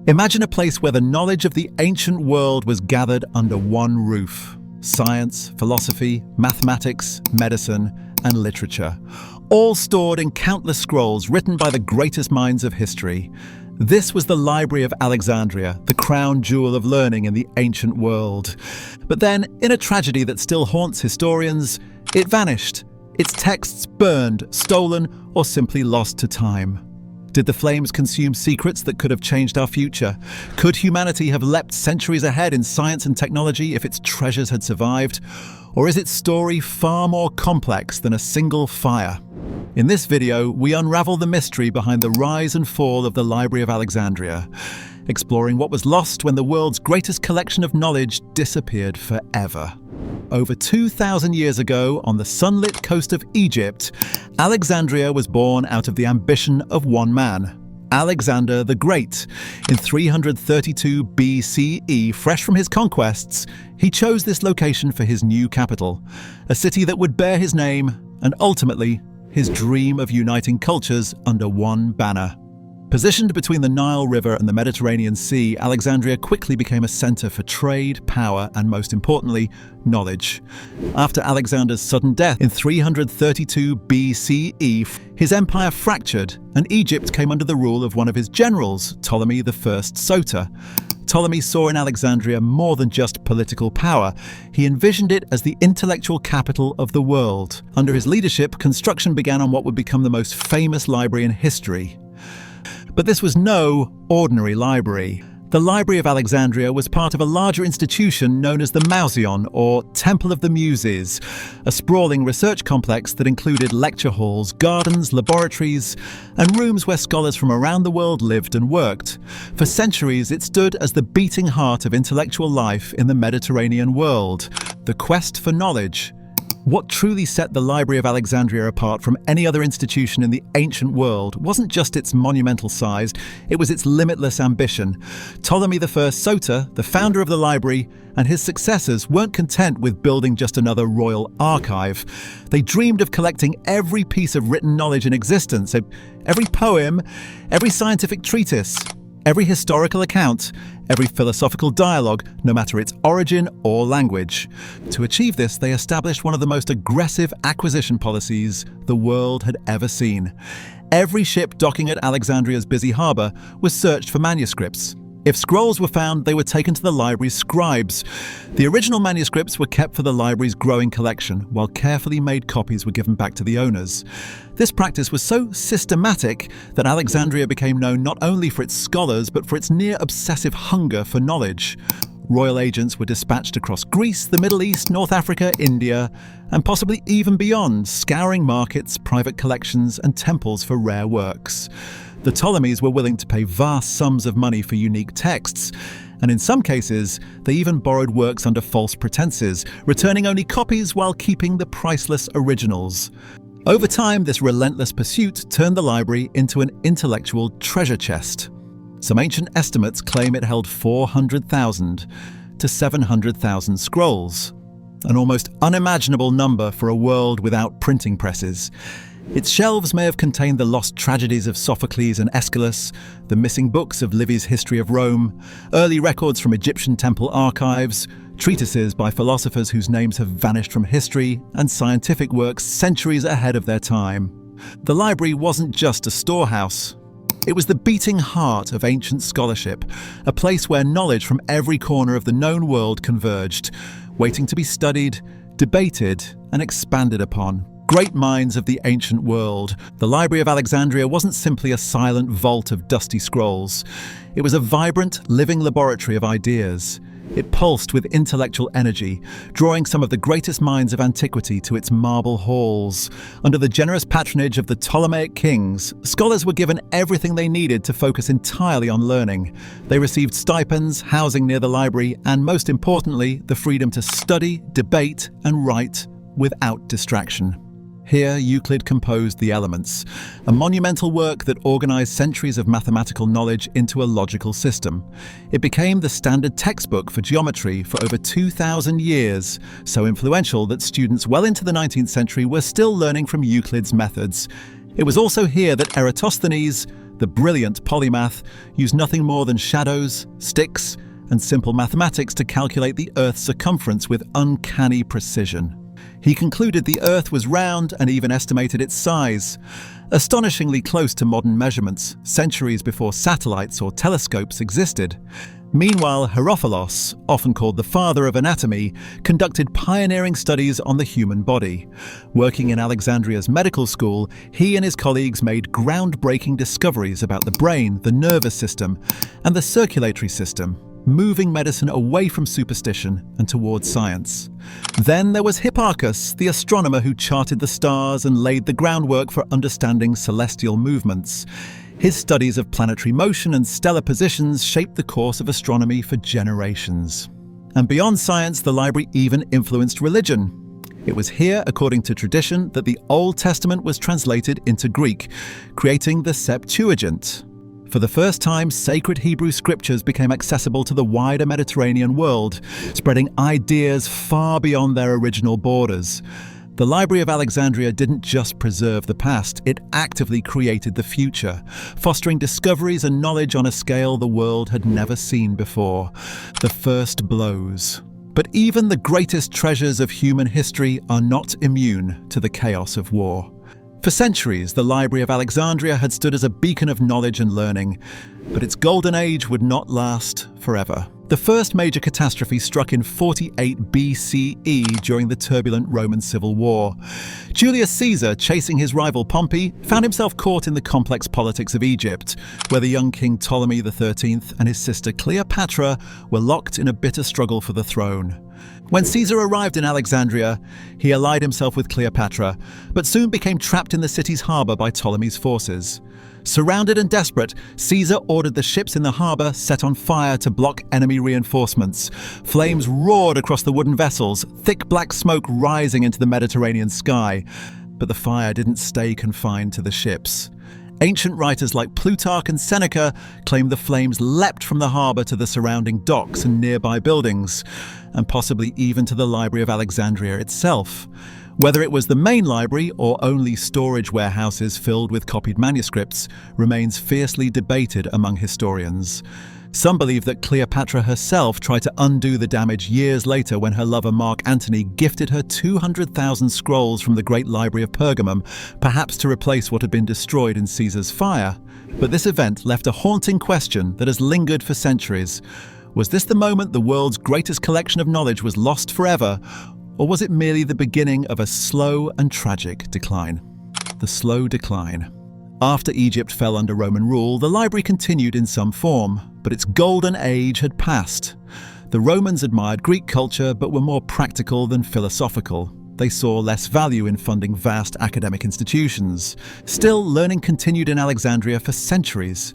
Imagine a place where the knowledge of the ancient world was gathered under one roof. Science, philosophy, mathematics, medicine, and literature, all stored in countless scrolls written by the greatest minds of history. This was the Library of Alexandria, the crown jewel of learning in the ancient world. But then, in a tragedy that still haunts historians, it vanished. Its texts burned, stolen, or simply lost to time. Did the flames consume secrets that could have changed our future? Could humanity have leapt centuries ahead in science and technology if its treasures had survived? Or is its story far more complex than a single fire? In this video, we unravel the mystery behind the rise and fall of the Library of Alexandria, exploring what was lost when the world's greatest collection of knowledge disappeared forever. Over 2,000 years ago, on the sunlit coast of Egypt, Alexandria was born out of the ambition of one man, Alexander the Great. In 332 BCE, fresh from his conquests, he chose this location for his new capital, a city that would bear his name and ultimately his dream of uniting cultures under one banner. Positioned between the Nile River and the Mediterranean Sea, Alexandria quickly became a center for trade, power, and most importantly, knowledge. After Alexander's sudden death in 332 BCE, his empire fractured and Egypt came under the rule of one of his generals, Ptolemy I Soter. Ptolemy saw in Alexandria more than just political power. He envisioned it as the intellectual capital of the world. Under his leadership, construction began on what would become the most famous library in history. But this was no ordinary library. The Library of Alexandria was part of a larger institution known as the Mausoleum, or Temple of the Muses, a sprawling research complex that included lecture halls, gardens, laboratories, and rooms where scholars from around the world lived and worked. For centuries, it stood as the beating heart of intellectual life in the Mediterranean world, the quest for knowledge. What truly set the Library of Alexandria apart from any other institution in the ancient world wasn't just its monumental size, it was its limitless ambition. Ptolemy I Soter, the founder of the library, and his successors weren't content with building just another royal archive. They dreamed of collecting every piece of written knowledge in existence, every poem, every scientific treatise, every historical account, every philosophical dialogue, no matter its origin or language. To achieve this, they established one of the most aggressive acquisition policies the world had ever seen. Every ship docking at Alexandria's busy harbour was searched for manuscripts. If scrolls were found, they were taken to the library's scribes. The original manuscripts were kept for the library's growing collection, while carefully made copies were given back to the owners. This practice was so systematic that Alexandria became known not only for its scholars, but for its near-obsessive hunger for knowledge. Royal agents were dispatched across Greece, the Middle East, North Africa, India, and possibly even beyond, scouring markets, private collections, and temples for rare works. The Ptolemies were willing to pay vast sums of money for unique texts, and in some cases, they even borrowed works under false pretenses, returning only copies while keeping the priceless originals. Over time, this relentless pursuit turned the library into an intellectual treasure chest. Some ancient estimates claim it held 400,000 to 700,000 scrolls, an almost unimaginable number for a world without printing presses. Its shelves may have contained the lost tragedies of Sophocles and Aeschylus, the missing books of Livy's History of Rome, early records from Egyptian temple archives, treatises by philosophers whose names have vanished from history, and scientific works centuries ahead of their time. The library wasn't just a storehouse. It was the beating heart of ancient scholarship, a place where knowledge from every corner of the known world converged, waiting to be studied, debated, and expanded upon. Great minds of the ancient world, the Library of Alexandria wasn't simply a silent vault of dusty scrolls. It was a vibrant, living laboratory of ideas. It pulsed with intellectual energy, drawing some of the greatest minds of antiquity to its marble halls. Under the generous patronage of the Ptolemaic kings, scholars were given everything they needed to focus entirely on learning. They received stipends, housing near the library, and most importantly, the freedom to study, debate, and write without distraction. Here, Euclid composed the Elements, a monumental work that organized centuries of mathematical knowledge into a logical system. It became the standard textbook for geometry for over 2,000 years, so influential that students well into the 19th century were still learning from Euclid's methods. It was also here that Eratosthenes, The brilliant polymath used nothing more than shadows, sticks, and simple mathematics to calculate the Earth's circumference with uncanny precision. He concluded the Earth was round and even estimated its size, astonishingly close to modern measurements, centuries before satellites or telescopes existed. Meanwhile, Herophilos, often called the father of anatomy, conducted pioneering studies on the human body. Working in Alexandria's medical school, he and his colleagues made groundbreaking discoveries about the brain, the nervous system, and the circulatory system, moving medicine away from superstition and towards science. Then there was Hipparchus, the astronomer who charted the stars and laid the groundwork for understanding celestial movements. His studies of planetary motion and stellar positions shaped the course of astronomy for generations. And beyond science, the library even influenced religion. It was here, according to tradition, that the Old Testament was translated into Greek, creating the Septuagint. For the first time, sacred Hebrew scriptures became accessible to the wider Mediterranean world, spreading ideas far beyond their original borders. The Library of Alexandria didn't just preserve the past, it actively created the future, fostering discoveries and knowledge on a scale the world had never seen before. The first blows. But even the greatest treasures of human history are not immune to the chaos of war. For centuries, the Library of Alexandria had stood as a beacon of knowledge and learning, but its golden age would not last forever. The first major catastrophe struck in 48 BCE during the turbulent Roman Civil War. Julius Caesar, chasing his rival Pompey, found himself caught in the complex politics of Egypt, where the young King Ptolemy XIII and his sister Cleopatra were locked in a bitter struggle for the throne. When Caesar arrived in Alexandria, he allied himself with Cleopatra, but soon became trapped in the city's harbour by Ptolemy's forces. Surrounded and desperate, Caesar ordered the ships in the harbour set on fire to block enemy reinforcements. Flames roared across the wooden vessels, thick black smoke rising into the Mediterranean sky. But the fire didn't stay confined to the ships. Ancient writers like Plutarch and Seneca claim the flames leapt from the harbour to the surrounding docks and nearby buildings, and possibly even to the Library of Alexandria itself. Whether it was the main library or only storage warehouses filled with copied manuscripts remains fiercely debated among historians. Some believe that Cleopatra herself tried to undo the damage years later when her lover Mark Antony gifted her 200,000 scrolls from the Great Library of Pergamum, perhaps to replace what had been destroyed in Caesar's fire. But this event left a haunting question that has lingered for centuries. Was this the moment the world's greatest collection of knowledge was lost forever, or was it merely the beginning of a slow and tragic decline? The slow decline. After Egypt fell under Roman rule, the library continued in some form, but its golden age had passed. The Romans admired Greek culture but were more practical than philosophical. They saw less value in funding vast academic institutions. Still, learning continued in Alexandria for centuries.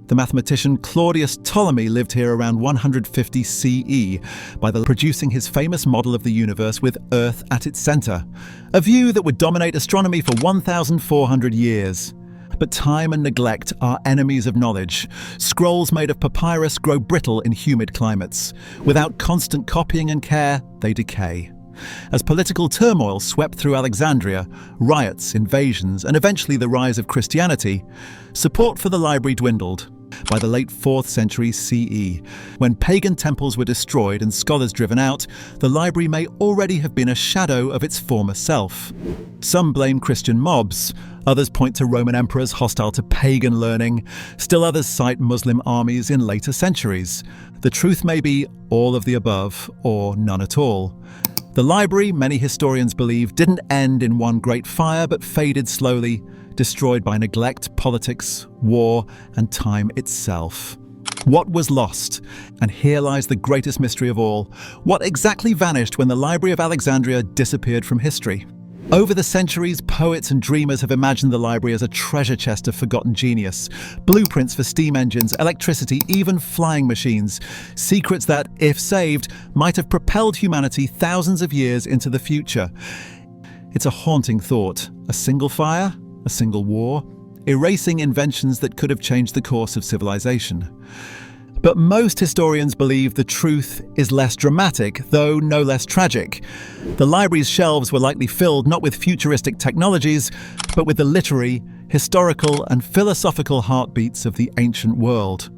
The mathematician Claudius Ptolemy lived here around 150 CE by producing his famous model of the universe with Earth at its centre, a view that would dominate astronomy for 1,400 years. But time and neglect are enemies of knowledge. Scrolls made of papyrus grow brittle in humid climates. Without constant copying and care, they decay. As political turmoil swept through Alexandria, riots, invasions, and eventually the rise of Christianity, support for the library dwindled. By the late 4th century CE, when pagan temples were destroyed and scholars driven out, the library may already have been a shadow of its former self. Some blame Christian mobs, others point to Roman emperors hostile to pagan learning, still others cite Muslim armies in later centuries. The truth may be all of the above, or none at all. The library, many historians believe, didn't end in one great fire but faded slowly, destroyed by neglect, politics, war, and time itself. What was lost? And here lies the greatest mystery of all. What exactly vanished when the Library of Alexandria disappeared from history? Over the centuries, poets and dreamers have imagined the library as a treasure chest of forgotten genius. Blueprints for steam engines, electricity, even flying machines. Secrets that, if saved, might have propelled humanity thousands of years into the future. It's a haunting thought. A single fire? A single war? Erasing inventions that could have changed the course of civilization. But most historians believe the truth is less dramatic, though no less tragic. The library's shelves were likely filled not with futuristic technologies, but with the literary, historical and philosophical heartbeats of the ancient world.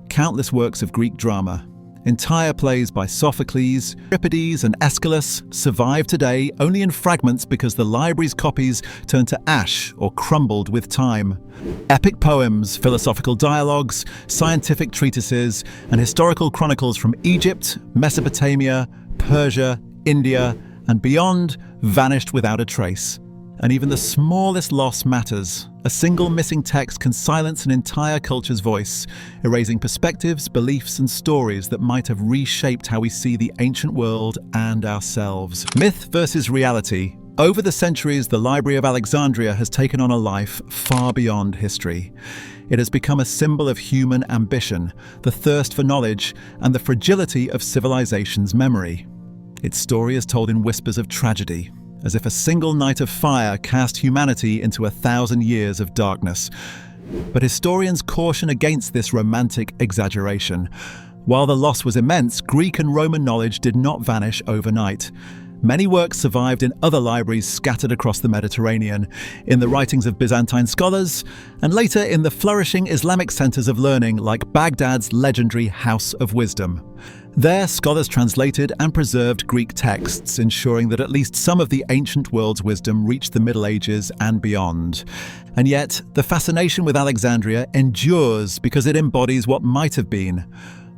Countless works of Greek drama, entire plays by Sophocles, Euripides and Aeschylus survive today only in fragments because the library's copies turned to ash or crumbled with time. Epic poems, philosophical dialogues, scientific treatises, and historical chronicles from Egypt, Mesopotamia, Persia, India, and beyond vanished without a trace. And even the smallest loss matters. A single missing text can silence an entire culture's voice, erasing perspectives, beliefs, and stories that might have reshaped how we see the ancient world and ourselves. Myth versus reality. Over the centuries, the Library of Alexandria has taken on a life far beyond history. It has become a symbol of human ambition, the thirst for knowledge, and the fragility of civilization's memory. Its story is told in whispers of tragedy, as if a single night of fire cast humanity into 1,000 years of darkness. But historians caution against this romantic exaggeration. While the loss was immense, Greek and Roman knowledge did not vanish overnight. Many works survived in other libraries scattered across the Mediterranean, in the writings of Byzantine scholars, and later in the flourishing Islamic centers of learning like Baghdad's legendary House of Wisdom. There, scholars translated and preserved Greek texts, ensuring that at least some of the ancient world's wisdom reached the Middle Ages and beyond. And yet, the fascination with Alexandria endures because it embodies what might have been.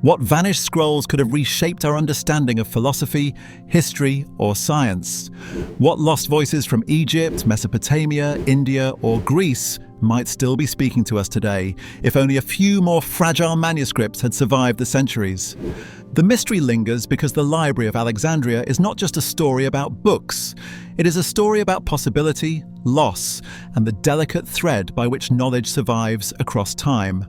What vanished scrolls could have reshaped our understanding of philosophy, history, or science? What lost voices from Egypt, Mesopotamia, India, or Greece might still be speaking to us today, if only a few more fragile manuscripts had survived the centuries? The mystery lingers because the Library of Alexandria is not just a story about books. It is a story about possibility, loss, and the delicate thread by which knowledge survives across time.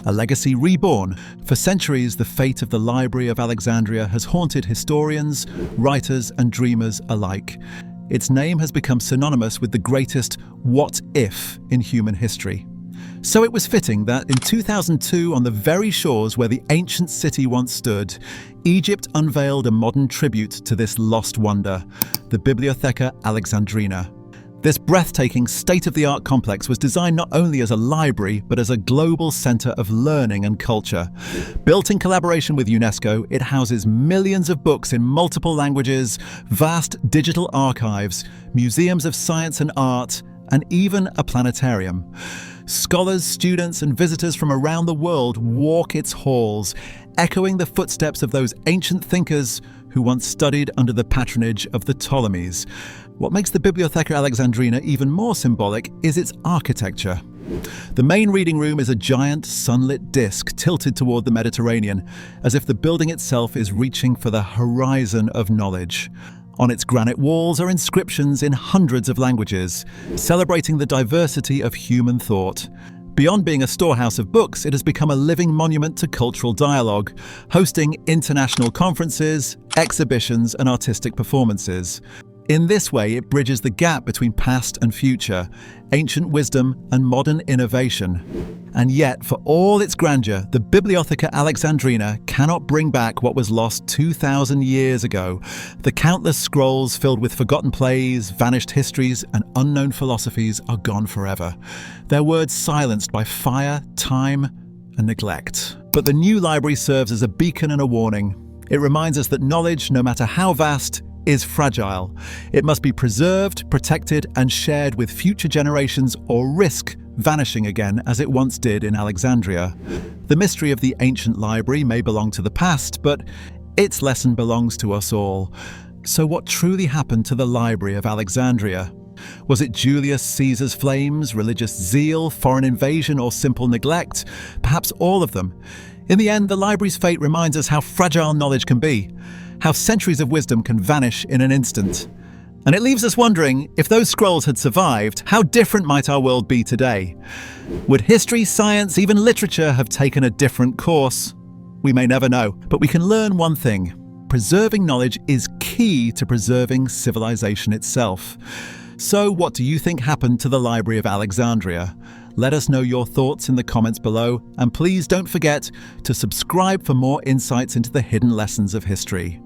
A legacy reborn. For centuries, the fate of the Library of Alexandria has haunted historians, writers, and dreamers alike. Its name has become synonymous with the greatest what if in human history. So it was fitting that in 2002, on the very shores where the ancient city once stood, Egypt unveiled a modern tribute to this lost wonder, the Bibliotheca Alexandrina. This breathtaking, state-of-the-art complex was designed not only as a library, but as a global center of learning and culture. Built in collaboration with UNESCO, it houses millions of books in multiple languages, vast digital archives, museums of science and art, and even a planetarium. Scholars, students, and visitors from around the world walk its halls, echoing the footsteps of those ancient thinkers who once studied under the patronage of the Ptolemies. What makes the Bibliotheca Alexandrina even more symbolic is its architecture. The main reading room is a giant sunlit disc tilted toward the Mediterranean, as if the building itself is reaching for the horizon of knowledge. On its granite walls are inscriptions in hundreds of languages, celebrating the diversity of human thought. Beyond being a storehouse of books, it has become a living monument to cultural dialogue, hosting international conferences, exhibitions, and artistic performances. In this way, it bridges the gap between past and future, ancient wisdom and modern innovation. And yet, for all its grandeur, the Bibliotheca Alexandrina cannot bring back what was lost 2,000 years ago. The countless scrolls filled with forgotten plays, vanished histories, and unknown philosophies are gone forever, their words silenced by fire, time, and neglect. But the new library serves as a beacon and a warning. It reminds us that knowledge, no matter how vast, is fragile. It must be preserved, protected, and shared with future generations or risk vanishing again as it once did in Alexandria. The mystery of the ancient library may belong to the past, but its lesson belongs to us all. So what truly happened to the Library of Alexandria? Was it Julius Caesar's flames, religious zeal, foreign invasion, or simple neglect? Perhaps all of them. In the end, the library's fate reminds us how fragile knowledge can be, how centuries of wisdom can vanish in an instant. And it leaves us wondering, if those scrolls had survived, how different might our world be today? Would history, science, even literature have taken a different course? We may never know, but we can learn one thing. Preserving knowledge is key to preserving civilization itself. So what do you think happened to the Library of Alexandria? Let us know your thoughts in the comments below, and please don't forget to subscribe for more insights into the hidden lessons of history.